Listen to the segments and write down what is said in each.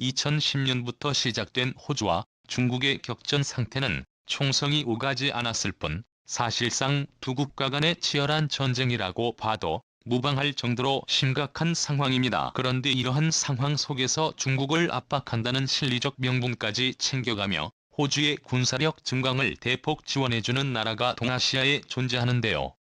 2010년부터 시작된 호주와 중국의 격전 상태는 총성이 오가지 않았을 뿐 사실상 두 국가 간의 치열한 전쟁이라고 봐도 무방할 정도로 심각한 상황입니다. 그런데 이러한 상황 속에서 중국을 압박한다는 실리적 명분까지 챙겨가며 호주의 군사력 증강을 대폭 지원해주는 나라가 동아시아에 존재하는데요.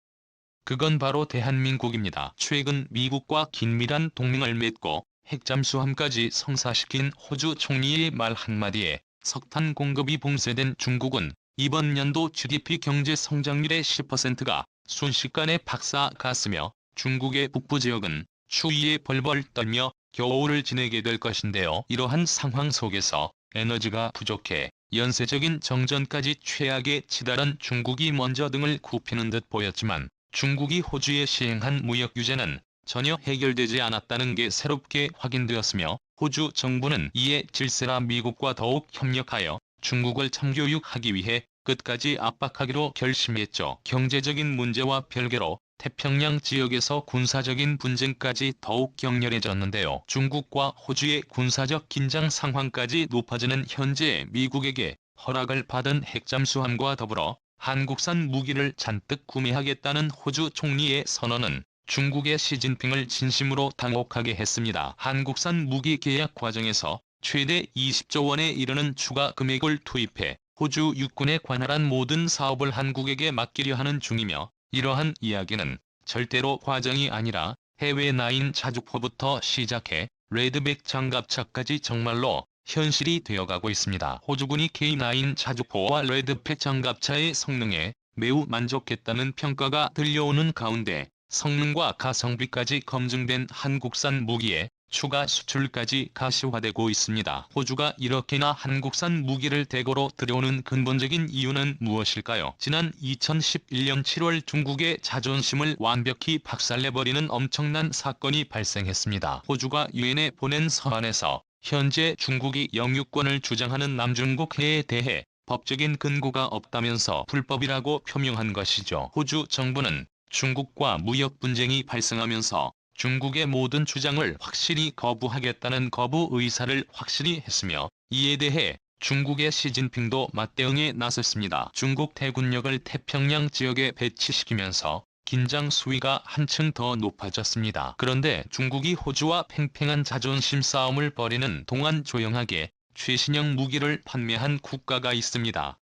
그건 바로 대한민국입니다. 최근 미국과 긴밀한 동맹을 맺고 핵잠수함까지 성사시킨 호주 총리의 말 한마디에 석탄 공급이 봉쇄된 중국은 이번 연도 GDP 경제 성장률의 10%가 순식간에 박살갔으며 중국의 북부 지역은 추위에 벌벌 떨며 겨울을 지내게 될 것인데요. 이러한 상황 속에서 에너지가 부족해 연쇄적인 정전까지 최악에 치달은 중국이 먼저 등을 굽히는 듯 보였지만 중국이 호주에 시행한 무역 규제는 전혀 해결되지 않았다는 게 새롭게 확인되었으며 호주 정부는 이에 질세라 미국과 더욱 협력하여 중국을 참교육하기 위해 끝까지 압박하기로 결심했죠. 경제적인 문제와 별개로 태평양 지역에서 군사적인 분쟁까지 더욱 격렬해졌는데요. 중국과 호주의 군사적 긴장 상황까지 높아지는 현재 미국에게 허락을 받은 핵잠수함과 더불어 한국산 무기를 잔뜩 구매하겠다는 호주 총리의 선언은 중국의 시진핑을 진심으로 당혹하게 했습니다. 한국산 무기 계약 과정에서 최대 20조 원에 이르는 추가 금액을 투입해 호주 육군에 관할한 모든 사업을 한국에게 맡기려 하는 중이며 이러한 이야기는 절대로 과정이 아니라 해외 나인 자주포부터 시작해 레드백 장갑차까지 정말로 현실이 되어가고 있습니다. 호주군이 K9 자주포와 레드백 장갑차의 성능에 매우 만족했다는 평가가 들려오는 가운데 성능과 가성비까지 검증된 한국산 무기에 추가 수출까지 가시화되고 있습니다. 호주가 이렇게나 한국산 무기를 대거로 들여오는 근본적인 이유는 무엇일까요? 지난 2011년 7월 중국의 자존심을 완벽히 박살내버리는 엄청난 사건이 발생했습니다. 호주가 유엔에 보낸 서한에서 현재 중국이 영유권을 주장하는 남중국 해에 대해 법적인 근거가 없다면서 불법이라고 표명한 것이죠. 호주 정부는 중국과 무역 분쟁이 발생하면서 중국의 모든 주장을 확실히 거부하겠다는 거부 의사를 확실히 했으며 이에 대해 중국의 시진핑도 맞대응에 나섰습니다. 중국 대군력을 태평양 지역에 배치시키면서 긴장 수위가 한층 더 높아졌습니다. 그런데 중국이 호주와 팽팽한 자존심 싸움을 벌이는 동안 조용하게 최신형 무기를 판매한 국가가 있습니다.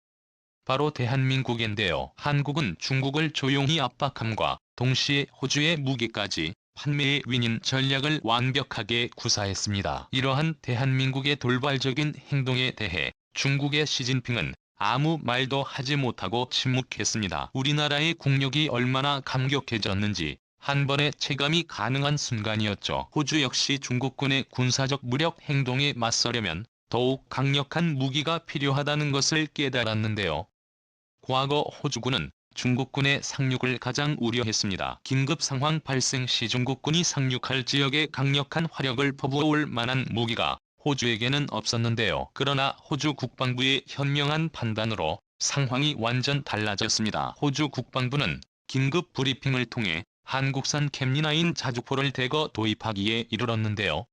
바로 대한민국인데요. 한국은 중국을 조용히 압박함과 동시에 호주의 무기까지 판매의 윈윈 전략을 완벽하게 구사했습니다. 이러한 대한민국의 돌발적인 행동에 대해 중국의 시진핑은 아무 말도 하지 못하고 침묵했습니다. 우리나라의 국력이 얼마나 감격해졌는지 한 번에 체감이 가능한 순간이었죠. 호주 역시 중국군의 군사적 무력 행동에 맞서려면 더욱 강력한 무기가 필요하다는 것을 깨달았는데요. 과거 호주군은 중국군의 상륙을 가장 우려했습니다. 긴급 상황 발생 시 중국군이 상륙할 지역에 강력한 화력을 퍼부어올 만한 무기가 호주에게는 없었는데요. 그러나 호주 국방부의 현명한 판단으로 상황이 완전 달라졌습니다. 호주 국방부는 긴급 브리핑을 통해 한국산 캠리9 자주포를 대거 도입하기에 이르렀는데요.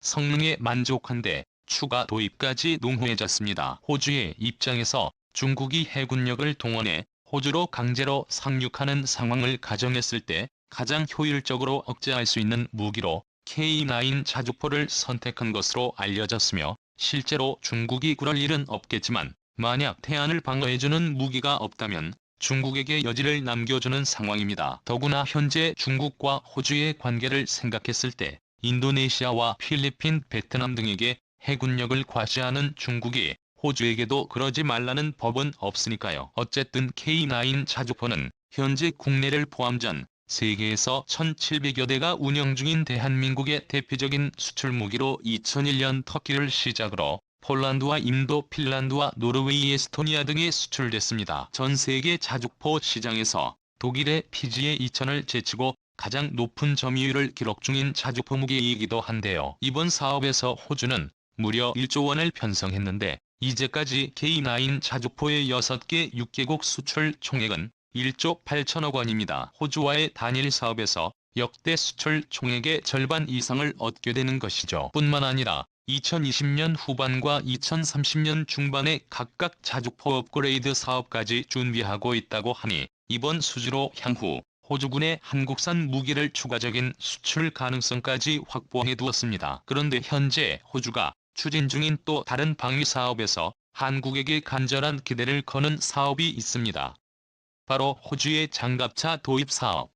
성능에 만족한데 추가 도입까지 농후해졌습니다. 호주의 입장에서 중국이 해군력을 동원해 호주로 강제로 상륙하는 상황을 가정했을 때 가장 효율적으로 억제할 수 있는 무기로 K9 자주포를 선택한 것으로 알려졌으며 실제로 중국이 그럴 일은 없겠지만 만약 태안을 방어해주는 무기가 없다면 중국에게 여지를 남겨주는 상황입니다. 더구나 현재 중국과 호주의 관계를 생각했을 때 인도네시아와 필리핀, 베트남 등에게 해군력을 과시하는 중국이 호주에게도 그러지 말라는 법은 없으니까요. 어쨌든 K9 자주포는 현재 국내를 포함 전 세계에서 1700여 대가 운영 중인 대한민국의 대표적인 수출 무기로 2001년 터키를 시작으로 폴란드와 인도, 핀란드와 노르웨이, 에스토니아 등에 수출됐습니다. 전 세계 자주포 시장에서 독일의 PGA-2000을 제치고 가장 높은 점유율을 기록 중인 자주포 무기이기도 한데요. 이번 사업에서 호주는 무려 1조 원을 편성했는데 이제까지 K9 자주포의 6개 6개국 수출 총액은 1조 8천억 원입니다. 호주와의 단일 사업에서 역대 수출 총액의 절반 이상을 얻게 되는 것이죠. 뿐만 아니라 2020년 후반과 2030년 중반에 각각 자주포 업그레이드 사업까지 준비하고 있다고 하니 이번 수주로 향후 호주군의 한국산 무기를 추가적인 수출 가능성까지 확보해 두었습니다. 그런데 현재 호주가 추진 중인 또 다른 방위 사업에서 한국에게 간절한 기대를 거는 사업이 있습니다. 바로 호주의 장갑차 도입 사업.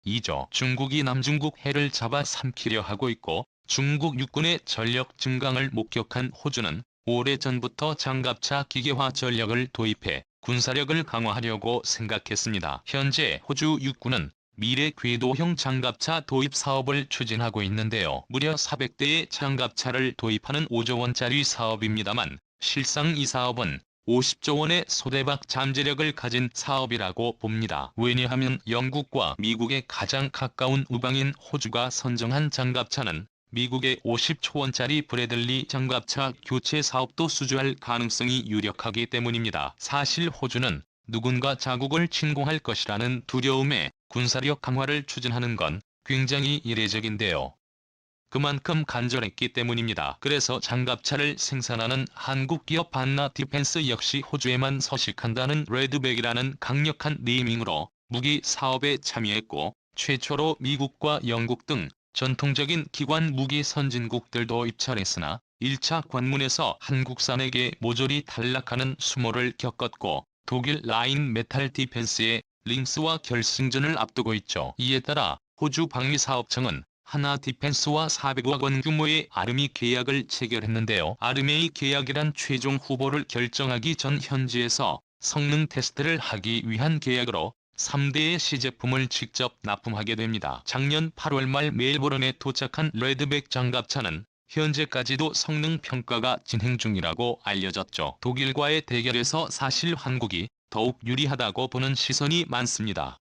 이죠. 중국이 남중국 해를 잡아삼키려 하고 있고 중국 육군의 전력 증강을 목격한 호주는 오래전부터 장갑차 기계화 전력을 도입해 군사력을 강화하려고 생각했습니다. 현재 호주 육군은 미래 궤도형 장갑차 도입 사업을 추진하고 있는데요. 무려 400대의 장갑차를 도입하는 5조 원짜리 사업입니다만 실상 이 사업은 50조 원의 소대박 잠재력을 가진 사업이라고 봅니다. 왜냐하면 영국과 미국의 가장 가까운 우방인 호주가 선정한 장갑차는 미국의 50조 원짜리 브래들리 장갑차 교체 사업도 수주할 가능성이 유력하기 때문입니다. 사실 호주는 누군가 자국을 침공할 것이라는 두려움에 군사력 강화를 추진하는 건 굉장히 이례적인데요. 그만큼 간절했기 때문입니다. 그래서 장갑차를 생산하는 한국 기업 반나 디펜스 역시 호주에만 서식한다는 레드백이라는 강력한 네이밍으로 무기 사업에 참여했고 최초로 미국과 영국 등 전통적인 기관 무기 선진국들도 입찰했으나 1차 관문에서 한국산에게 모조리 탈락하는 수모를 겪었고 독일 라인 메탈 디펜스의 링스와 결승전을 앞두고 있죠. 이에 따라 호주 방위사업청은 하나 디펜스와 400억 원 규모의 아르미 계약을 체결했는데요. 아르메이 계약이란 최종 후보를 결정하기 전 현지에서 성능 테스트를 하기 위한 계약으로 3대의 시제품을 직접 납품하게 됩니다. 작년 8월 말 멜버른에 도착한 레드백 장갑차는 현재까지도 성능 평가가 진행 중이라고 알려졌죠. 독일과의 대결에서 사실 한국이 더욱 유리하다고 보는 시선이 많습니다.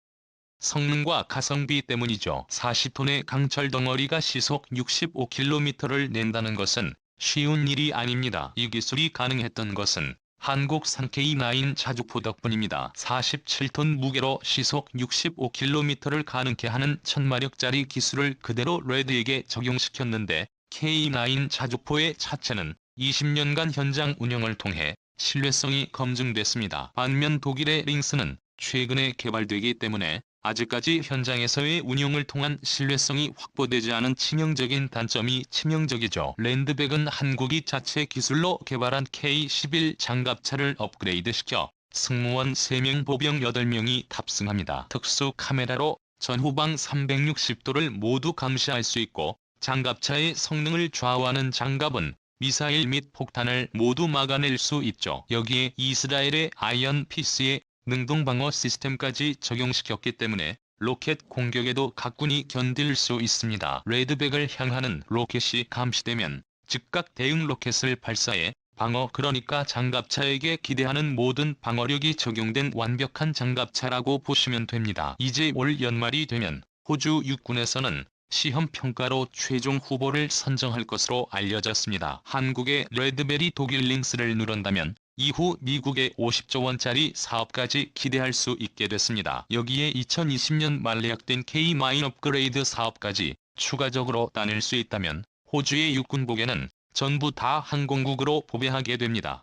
성능과 가성비 때문이죠. 40톤의 강철 덩어리가 시속 65km를 낸다는 것은 쉬운 일이 아닙니다. 이 기술이 가능했던 것은 한국산 K9 자주포 덕분입니다. 47톤 무게로 시속 65km를 가능케 하는 1000마력짜리 기술을 그대로 레드에게 적용시켰는데 K9 자주포의 차체는 20년간 현장 운영을 통해 신뢰성이 검증됐습니다. 반면 독일의 링스는 최근에 개발되기 때문에 아직까지 현장에서의 운용을 통한 신뢰성이 확보되지 않은 치명적인 단점이 치명적이죠. 랜드백은 한국이 자체 기술로 개발한 K11 장갑차를 업그레이드시켜 승무원 3명 보병 8명이 탑승합니다. 특수 카메라로 전후방 360도를 모두 감시할 수 있고 장갑차의 성능을 좌우하는 장갑은 미사일 및 폭탄을 모두 막아낼 수 있죠. 여기에 이스라엘의 아이언 피스의 능동방어 시스템까지 적용시켰기 때문에 로켓 공격에도 가뿐히 견딜 수 있습니다. 레드백을 향하는 로켓이 감시되면 즉각 대응 로켓을 발사해 방어 그러니까 장갑차에게 기대하는 모든 방어력이 적용된 완벽한 장갑차라고 보시면 됩니다. 이제 올 연말이 되면 호주 육군에서는 시험평가로 최종 후보를 선정할 것으로 알려졌습니다. 한국의 레드벨이 독일 링스를 누른다면 이후 미국의 50조 원짜리 사업까지 기대할 수 있게 됐습니다. 여기에 2020년 말 예약된 K9 업그레이드 사업까지 추가적으로 따낼 수 있다면 호주의 육군복에는 전부 다 항공국으로 보배하게 됩니다.